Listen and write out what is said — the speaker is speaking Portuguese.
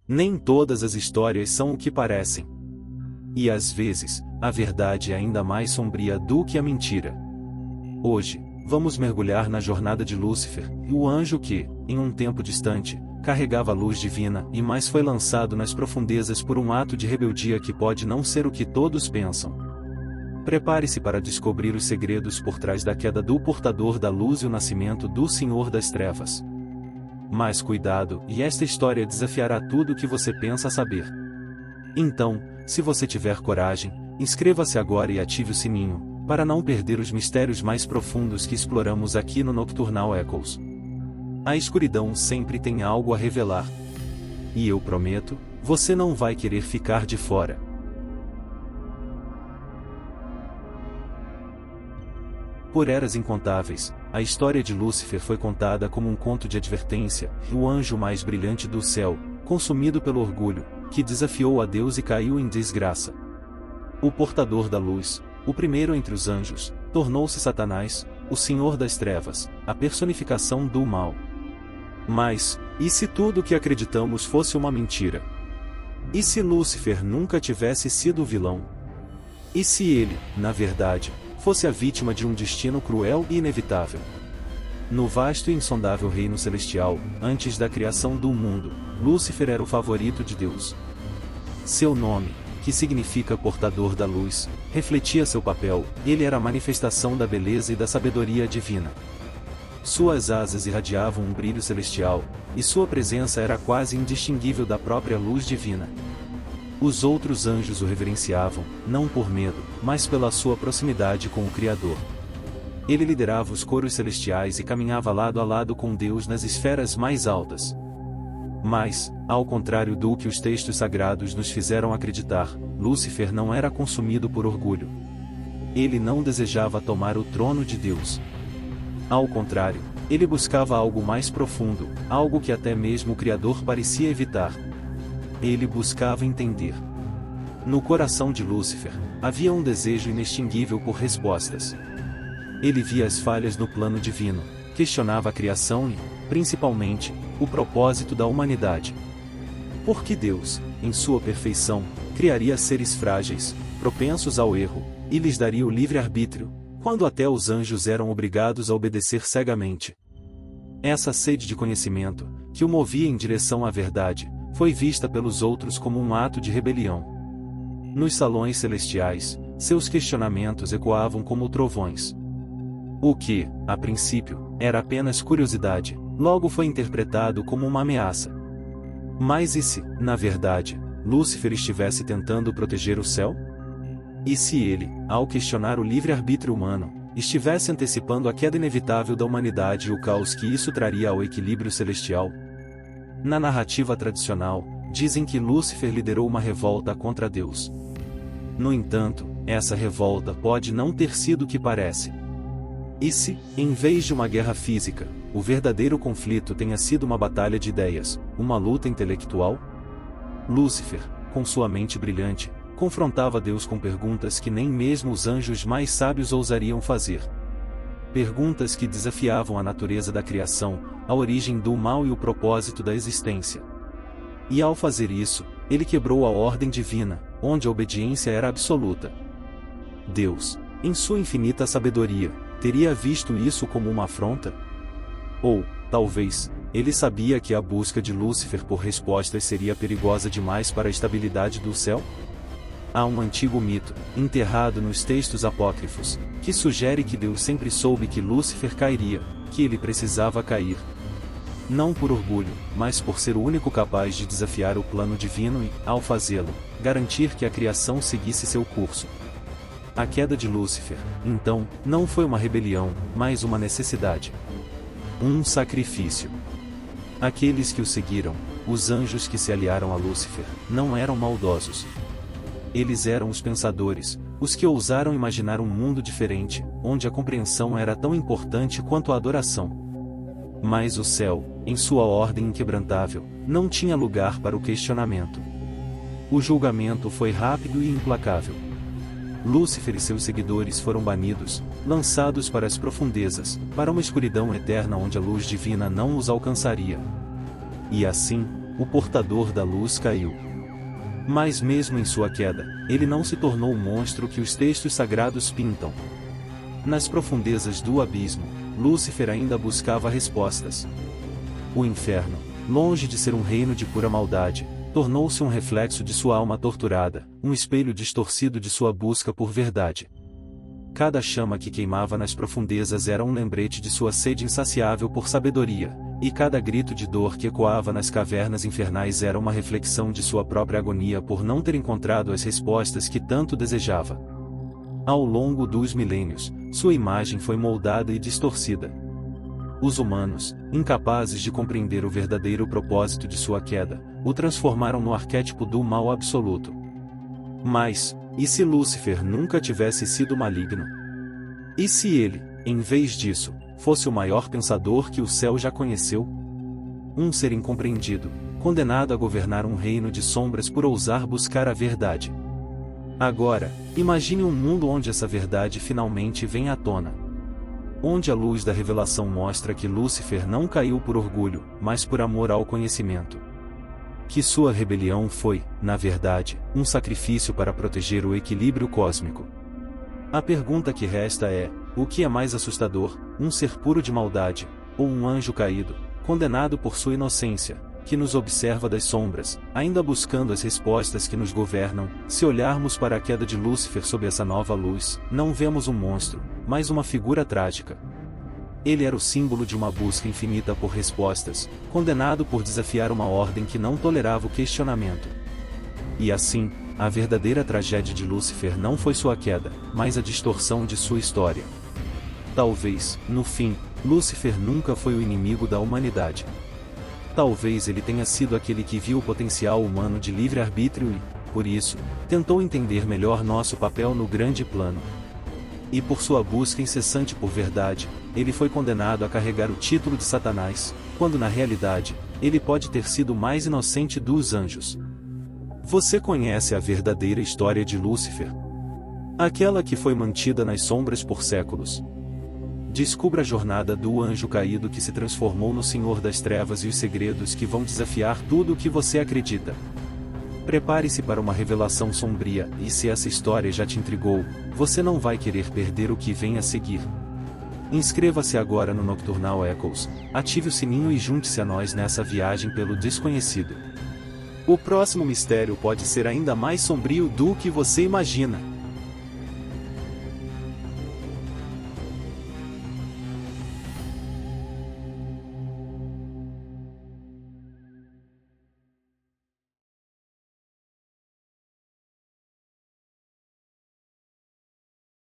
Nem todas as histórias são o que parecem. E às vezes, a verdade é ainda mais sombria do que a mentira. Hoje, vamos mergulhar na jornada de Lúcifer, o anjo que, em um tempo distante, carregava a luz divina e mais foi lançado nas profundezas por um ato de rebeldia que pode não ser o que todos pensam. Prepare-se para descobrir os segredos por trás da queda do portador da luz e o nascimento do Senhor das Trevas. Mas cuidado, e esta história desafiará tudo o que você pensa saber. Então, se você tiver coragem, inscreva-se agora e ative o sininho, para não perder os mistérios mais profundos que exploramos aqui no Nocturnal Echoes. A escuridão sempre tem algo a revelar. E eu prometo, você não vai querer ficar de fora. Por eras incontáveis, a história de Lúcifer foi contada como um conto de advertência, o anjo mais brilhante do céu, consumido pelo orgulho, que desafiou a Deus e caiu em desgraça. O portador da luz, o primeiro entre os anjos, tornou-se Satanás, o Senhor das Trevas, a personificação do mal. Mas, e se tudo o que acreditamos fosse uma mentira? E se Lúcifer nunca tivesse sido o vilão? E se ele, na verdade, fosse a vítima de um destino cruel e inevitável? No vasto e insondável reino celestial, antes da criação do mundo, Lúcifer era o favorito de Deus. Seu nome, que significa portador da luz, refletia seu papel, ele era a manifestação da beleza e da sabedoria divina. Suas asas irradiavam um brilho celestial, e sua presença era quase indistinguível da própria luz divina. Os outros anjos o reverenciavam, não por medo, mas pela sua proximidade com o Criador. Ele liderava os coros celestiais e caminhava lado a lado com Deus nas esferas mais altas. Mas, ao contrário do que os textos sagrados nos fizeram acreditar, Lúcifer não era consumido por orgulho. Ele não desejava tomar o trono de Deus. Ao contrário, ele buscava algo mais profundo, algo que até mesmo o Criador parecia evitar. Ele buscava entender. No coração de Lúcifer, havia um desejo inextinguível por respostas. Ele via as falhas no plano divino, questionava a criação e, principalmente, o propósito da humanidade. Por que Deus, em sua perfeição, criaria seres frágeis, propensos ao erro, e lhes daria o livre-arbítrio, quando até os anjos eram obrigados a obedecer cegamente? Essa sede de conhecimento, que o movia em direção à verdade, foi vista pelos outros como um ato de rebelião. Nos salões celestiais, seus questionamentos ecoavam como trovões. O que, a princípio, era apenas curiosidade, logo foi interpretado como uma ameaça. Mas e se, na verdade, Lúcifer estivesse tentando proteger o céu? E se ele, ao questionar o livre-arbítrio humano, estivesse antecipando a queda inevitável da humanidade e o caos que isso traria ao equilíbrio celestial? Na narrativa tradicional, dizem que Lúcifer liderou uma revolta contra Deus. No entanto, essa revolta pode não ter sido o que parece. E se, em vez de uma guerra física, o verdadeiro conflito tenha sido uma batalha de ideias, uma luta intelectual? Lúcifer, com sua mente brilhante, confrontava Deus com perguntas que nem mesmo os anjos mais sábios ousariam fazer. Perguntas que desafiavam a natureza da criação, a origem do mal e o propósito da existência. E ao fazer isso, ele quebrou a ordem divina, onde a obediência era absoluta. Deus, em sua infinita sabedoria, teria visto isso como uma afronta? Ou, talvez, ele sabia que a busca de Lúcifer por respostas seria perigosa demais para a estabilidade do céu? Há um antigo mito, enterrado nos textos apócrifos, que sugere que Deus sempre soube que Lúcifer cairia, que ele precisava cair. Não por orgulho, mas por ser o único capaz de desafiar o plano divino e, ao fazê-lo, garantir que a criação seguisse seu curso. A queda de Lúcifer, então, não foi uma rebelião, mas uma necessidade. Um sacrifício. Aqueles que o seguiram, os anjos que se aliaram a Lúcifer, não eram maldosos. Eles eram os pensadores, os que ousaram imaginar um mundo diferente, onde a compreensão era tão importante quanto a adoração. Mas o céu, em sua ordem inquebrantável, não tinha lugar para o questionamento. O julgamento foi rápido e implacável. Lúcifer e seus seguidores foram banidos, lançados para as profundezas, para uma escuridão eterna onde a luz divina não os alcançaria. E assim, o portador da luz caiu. Mas mesmo em sua queda, ele não se tornou o monstro que os textos sagrados pintam. Nas profundezas do abismo, Lúcifer ainda buscava respostas. O inferno, longe de ser um reino de pura maldade, tornou-se um reflexo de sua alma torturada, um espelho distorcido de sua busca por verdade. Cada chama que queimava nas profundezas era um lembrete de sua sede insaciável por sabedoria, e cada grito de dor que ecoava nas cavernas infernais era uma reflexão de sua própria agonia por não ter encontrado as respostas que tanto desejava. Ao longo dos milênios, sua imagem foi moldada e distorcida. Os humanos, incapazes de compreender o verdadeiro propósito de sua queda, o transformaram no arquétipo do mal absoluto. Mas, e se Lúcifer nunca tivesse sido maligno? E se ele, em vez disso, fosse o maior pensador que o céu já conheceu? Um ser incompreendido, condenado a governar um reino de sombras por ousar buscar a verdade. Agora, imagine um mundo onde essa verdade finalmente vem à tona. Onde a luz da revelação mostra que Lúcifer não caiu por orgulho, mas por amor ao conhecimento. Que sua rebelião foi, na verdade, um sacrifício para proteger o equilíbrio cósmico. A pergunta que resta é: o que é mais assustador, um ser puro de maldade, ou um anjo caído, condenado por sua inocência, que nos observa das sombras, ainda buscando as respostas que nos governam? Se olharmos para a queda de Lúcifer sob essa nova luz, não vemos um monstro, mas uma figura trágica. Ele era o símbolo de uma busca infinita por respostas, condenado por desafiar uma ordem que não tolerava o questionamento. E assim, a verdadeira tragédia de Lúcifer não foi sua queda, mas a distorção de sua história. Talvez, no fim, Lúcifer nunca foi o inimigo da humanidade. Talvez ele tenha sido aquele que viu o potencial humano de livre-arbítrio e, por isso, tentou entender melhor nosso papel no grande plano. E por sua busca incessante por verdade, ele foi condenado a carregar o título de Satanás, quando na realidade, ele pode ter sido o mais inocente dos anjos. Você conhece a verdadeira história de Lúcifer? Aquela que foi mantida nas sombras por séculos. Descubra a jornada do anjo caído que se transformou no Senhor das Trevas e os segredos que vão desafiar tudo o que você acredita. Prepare-se para uma revelação sombria, e se essa história já te intrigou, você não vai querer perder o que vem a seguir. Inscreva-se agora no Nocturnal Echoes, ative o sininho e junte-se a nós nessa viagem pelo desconhecido. O próximo mistério pode ser ainda mais sombrio do que você imagina.